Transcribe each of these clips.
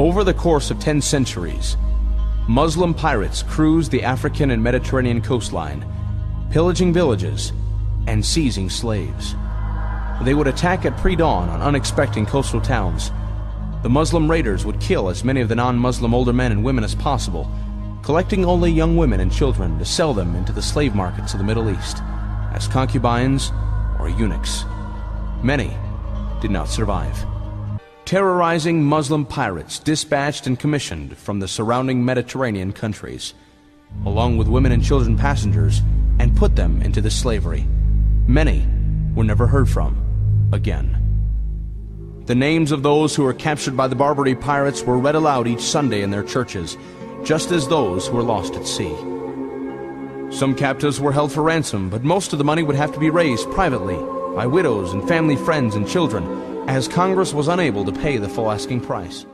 Over the course of 10 centuries, Muslim pirates cruised the African and Mediterranean coastline, pillaging villages and seizing slaves. They would attack at pre-dawn on unexpected coastal towns. The Muslim raiders would kill as many of the non-Muslim older men and women as possible, collecting only young women and children to sell them into the slave markets of the Middle East as concubines or eunuchs. Many did not survive. Terrorizing Muslim pirates dispatched and commissioned from the surrounding Mediterranean countries, along with women and children passengers, and put them into this slavery. Many were never heard from again. The names of those who were captured by the Barbary pirates were read aloud each Sunday in their churches, just as those who were lost at sea. Some captives were held for ransom, but most of the money would have to be raised privately by widows and family friends and children, as Congress was unable to pay the full asking price.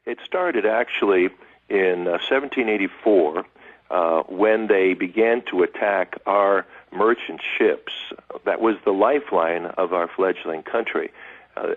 It started actually in 1784 when they began to attack our merchant ships. That was the lifeline of our fledgling country.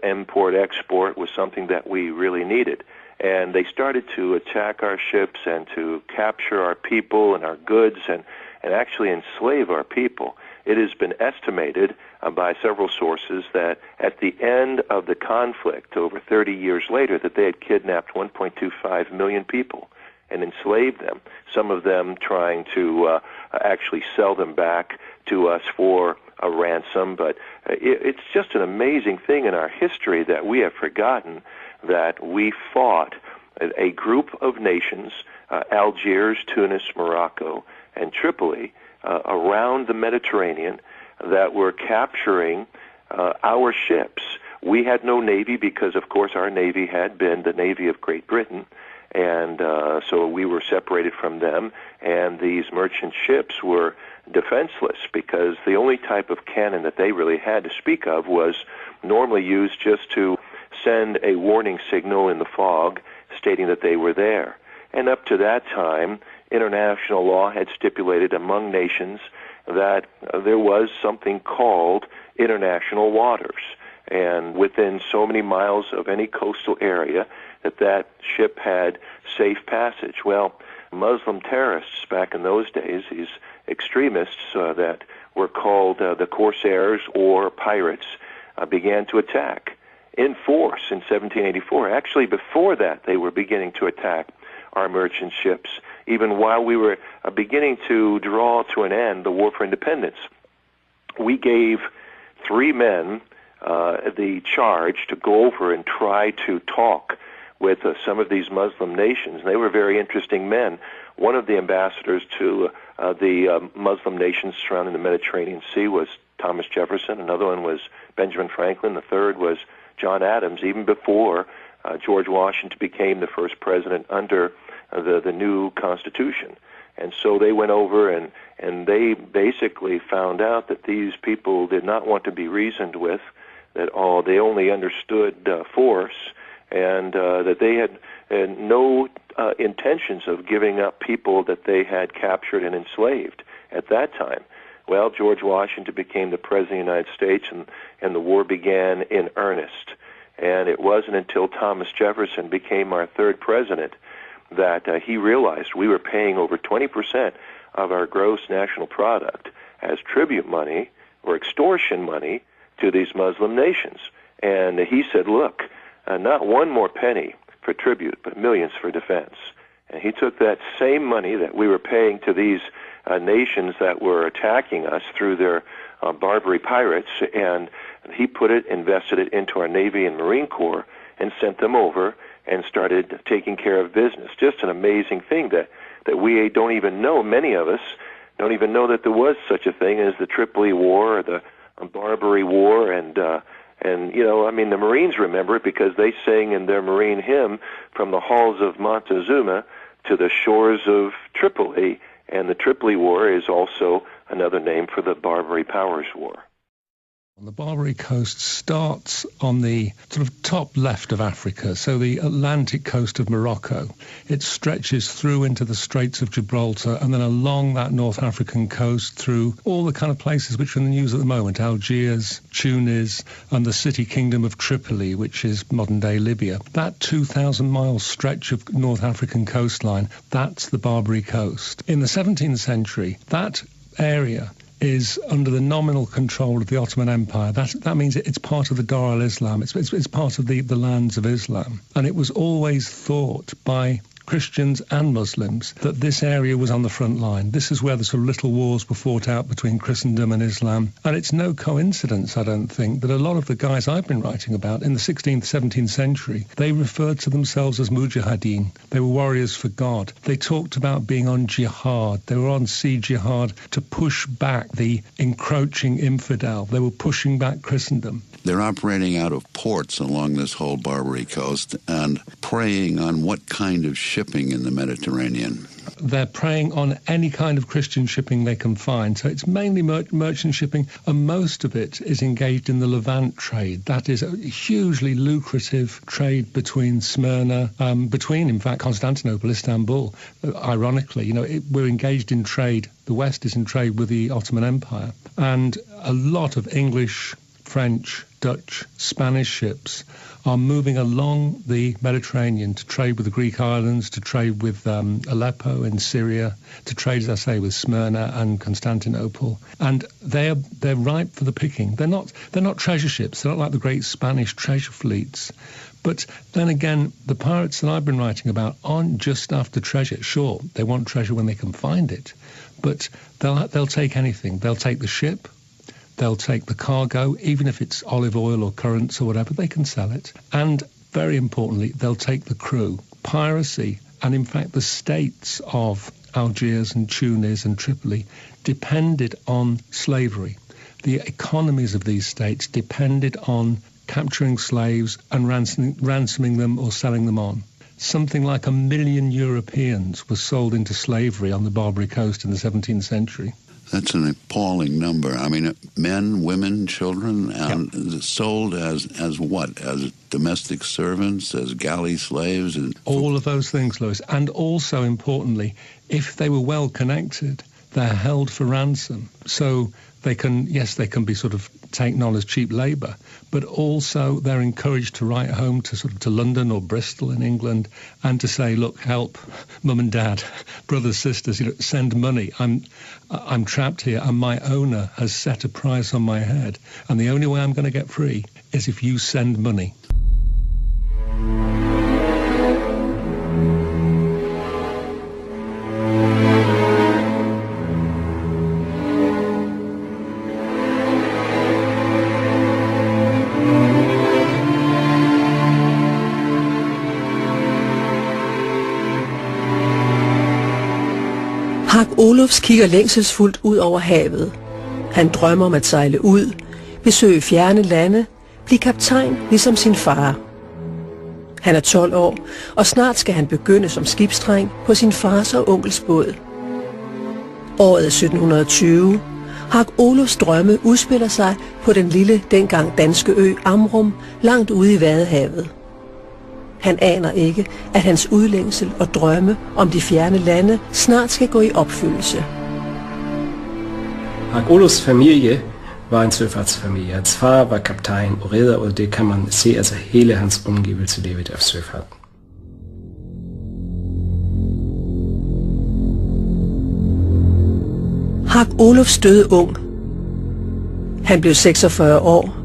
Import-export was something that we really needed. And they started to attack our ships and to capture our people and our goods and actually enslave our people. It has been estimated by several sources that at the end of the conflict, over 30 years later, that they had kidnapped 1.25 million people and enslaved them, some of them trying to actually sell them back to us for a ransom. But it's just an amazing thing in our history that we have forgotten that we fought a group of nations, Algiers, Tunis, Morocco, and Tripoli, around the Mediterranean that were capturing our ships. We had no navy because, of course, our navy had been the Navy of Great Britain, and so we were separated from them, and these merchant ships were defenseless because the only type of cannon that they really had to speak of was normally used just to send a warning signal in the fog stating that they were there. And up to that time, international law had stipulated among nations that there was something called international waters, and within so many miles of any coastal area that ship had safe passage. Well, Muslim terrorists back in those days, these extremists that were called the Corsairs or pirates, began to attack in force in 1784. Actually, before that, they were beginning to attack our merchant ships, even while we were beginning to draw to an end the War for Independence. We gave 3 men the charge to go over and try to talk with some of these Muslim nations. They were very interesting men. One of the ambassadors to the Muslim nations surrounding the Mediterranean Sea was Thomas Jefferson. Another one was Benjamin Franklin. The third was John Adams, even before George Washington became the first president under the new Constitution. And so they went over and they basically found out that these people did not want to be reasoned with, that they only understood force, and that they had no intentions of giving up people that they had captured and enslaved at that time. Well, George Washington became the President of the United States, and the war began in earnest. And it wasn't until Thomas Jefferson became our 3rd president that he realized we were paying over 20% of our gross national product as tribute money or extortion money to these Muslim nations. And he said, look, not one more penny for tribute, but millions for defense. And he took that same money that we were paying to these nations that were attacking us through their Barbary pirates, and he invested it into our Navy and Marine Corps and sent them over and started taking care of business. Just an amazing thing that we don't even know. Many of us don't even know that there was such a thing as the Tripoli War or the Barbary War, and the Marines remember it because they sang in their Marine hymn, from the halls of Montezuma to the shores of Tripoli, and the Tripoli War is also another name for the Barbary Powers War. The Barbary coast starts on the sort of top left of Africa, so the Atlantic coast of Morocco. It stretches through into the Straits of Gibraltar and then along that North African coast through all the kind of places which are in the news at the moment, Algiers, Tunis, and the city kingdom of Tripoli, which is modern-day Libya. That 2,000-mile stretch of North African coastline, that's the Barbary coast. In the 17th century, that area is under the nominal control of the Ottoman Empire. That means it's part of the Dar al-Islam. It's part of the lands of Islam. And it was always thought by Christians and Muslims that this area was on the front line. This is where the sort of little wars were fought out between Christendom and Islam. And it's no coincidence, I don't think, that a lot of the guys I've been writing about in the 16th, 17th century, they referred to themselves as mujahideen. They were warriors for God. They talked about being on jihad. They were on sea jihad to push back the encroaching infidel. They were pushing back Christendom. They're operating out of ports along this whole Barbary coast and preying on what kind of shipping in the Mediterranean? They're preying on any kind of Christian shipping they can find. So it's mainly merchant shipping, and most of it is engaged in the Levant trade. That is a hugely lucrative trade between Smyrna, in fact, Constantinople, Istanbul. Ironically, we're engaged in trade. The West is in trade with the Ottoman Empire. And a lot of English, French, Dutch, Spanish ships are moving along the Mediterranean to trade with the Greek islands, to trade with Aleppo in Syria, to trade, as I say, with Smyrna and Constantinople. And they're ripe for the picking. They're not treasure ships. They're not like the great Spanish treasure fleets. But then again, the pirates that I've been writing about aren't just after treasure. Sure, they want treasure when they can find it, but they'll take anything. They'll take the ship. They'll take the cargo, even if it's olive oil or currants or whatever, they can sell it. And very importantly, they'll take the crew. Piracy, and in fact the states of Algiers and Tunis and Tripoli depended on slavery. The economies of these states depended on capturing slaves and ransoming them or selling them on. Something like 1 million Europeans were sold into slavery on the Barbary coast in the 17th century. That's an appalling number. I mean, men, women, children, and sold as what? As domestic servants, as galley slaves? All of those things, Lewis. And also, importantly, if they were well connected, they're held for ransom. So they can be sort of taken on as cheap labour, but also they're encouraged to write home to London or Bristol in England and to say, look, help, mum and dad, brothers, sisters, send money. I'm trapped here and my owner has set a price on my head, and the only way I'm going to get free is if you send money. Olufs kigger længselsfuldt ud over havet. Han drømmer om at sejle ud, besøge fjerne lande, blive kaptajn ligesom sin far. Han er 12 år, og snart skal han begynde som skibsdreng på sin fars og onkels båd. Året er 1720. Hak Olufs drømme udspiller sig på den lille, dengang danske ø Amrum, langt ude i Vadehavet. Han aner ikke, at hans udlængsel og drømme om de fjerne lande snart skal gå i opfyldelse. Hak Olufs familie var en søfartsfamilie. Hans far var kaptajn og redder, og det kan man se, altså hele hans omgivelse levede af søfart. Hak Olufs døde ung. Han blev 46 år.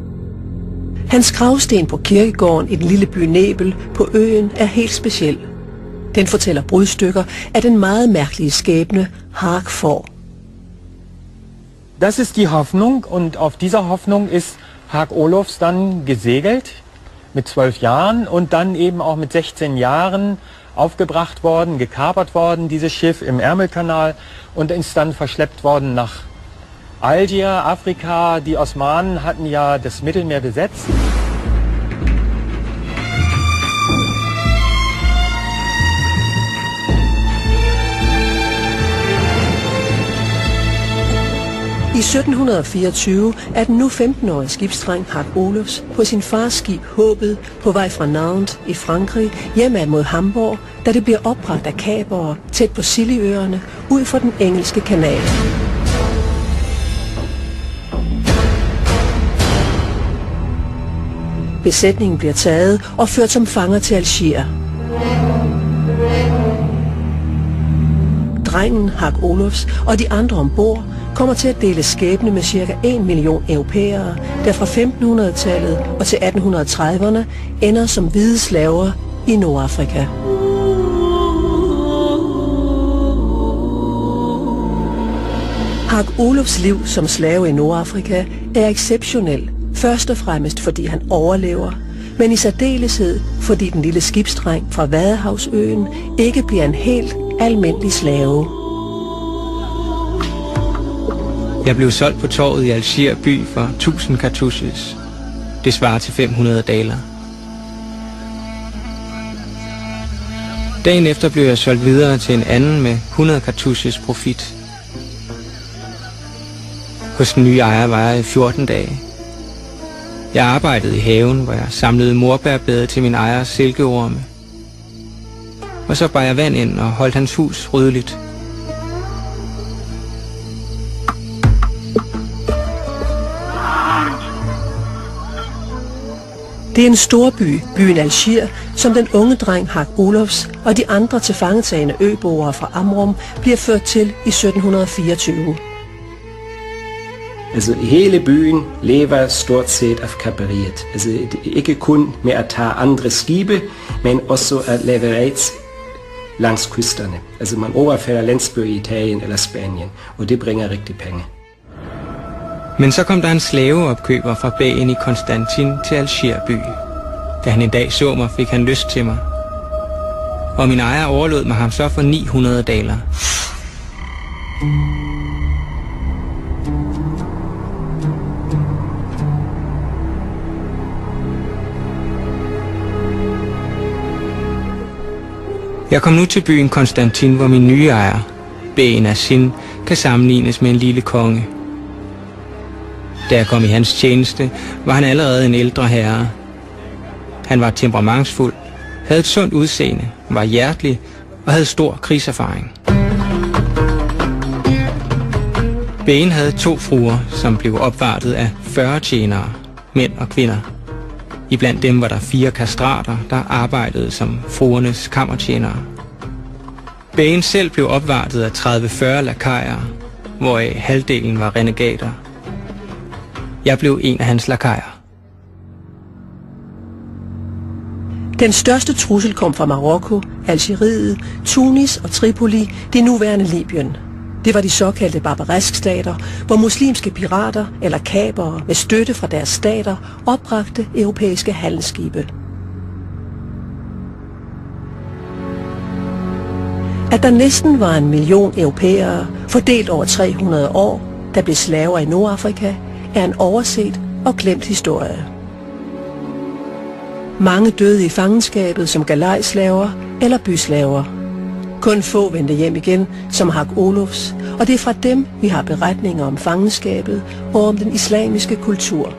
Hans gravsten på kirkegården i den lille by Nebel på øen er helt speciel. Den fortæller brudstykker af den meget mærkelige skæbne Hak får. Das ist die Hoffnung, und auf dieser Hoffnung ist Hak Olufs dann gesegelt mit 12 Jahren und dann eben auch mit 16 Jahren aufgebracht worden, gekapert worden, dieses Schiff im Ärmelkanal, und ist dann verschleppt worden nach Algier, Afrika. Die Osmanen hatten ja das Mittelmeer besetzt. I 1724 er den nu 15-årige skibsdreng Hak Olofs på sin fars skib Håbet på vej fra Nantes i Frankrig hjemad mod Hamburg, da det bliver opbragt af kapere tæt på Scillyøerne ud for den engelske kanal. Besætningen bliver taget og ført som fanger til Algier. Drengen Hak Olofs og de andre ombord kommer til at dele skæbne med ca. 1 million europæere, der fra 1500-tallet og til 1830'erne ender som hvide slaver i Nordafrika. Hak Olofs liv som slave i Nordafrika er exceptionel, først og fremmest fordi han overlever, men i særdeleshed fordi den lille skibsdreng fra Vadehavsøen ikke bliver en helt almindelig slave. Jeg blev solgt på torvet i Algier by for 1000 cartouches. Det svarer til 500 daler. Dagen efter blev jeg solgt videre til en anden med 100 cartouches profit. Hos den nye ejer var jeg i 14 dage. Jeg arbejdede i haven, hvor jeg samlede morbærblade til min ejers silkeorme. Og så bar jeg vand ind og holdt hans hus ryddeligt. Det er en storby, byen Algier, som den unge dreng Hak Olofs og de andre tilfangetagende øboere fra Amrum bliver ført til i 1724. Altså hele byen lever stort set af kaperiet. Altså ikke kun med at tage andre skibe, men også at leverage langs kysterne. Altså man overfalder landsbyer i Italien eller Spanien, og det bringer rigtig penge. Men så kom der en slaveopkøber fra bagen i Konstantin til Algier by. Da han en dag så mig, fik han lyst til mig. Og min ejer overlod mig ham så for 900 daler. Jeg kom nu til byen Konstantin, hvor min nye ejer, Ben Asin, kan sammenlignes med en lille konge. Da jeg kom i hans tjeneste, var han allerede en ældre herre. Han var temperamentsfuld, havde et sundt udseende, var hjertelig og havde stor krigserfaring. Ben havde 2 fruer, som blev opvartet af 40 tjenere, mænd og kvinder. Iblandt dem var der 4 kastrater, der arbejdede som fruernes kammertjenere. Ben selv blev opvartet af 30-40 lakajer, hvoraf halvdelen var renegater. Jeg blev en af hans lakajer. Den største trussel kom fra Marokko, Algeriet, Tunis og Tripoli, det nuværende Libyen. Det var de såkaldte barbareskstater, hvor muslimske pirater eller kapere med støtte fra deres stater opbragte europæiske handelsskibe. At der næsten var 1 million europæere, fordelt over 300 år, der blev slaver i Nordafrika, er en overset og glemt historie. Mange døde i fangenskabet som galejslaver eller byslaver. Kun få vendte hjem igen som Hak Olofs, og det er fra dem, vi har beretninger om fangenskabet og om den islamiske kultur.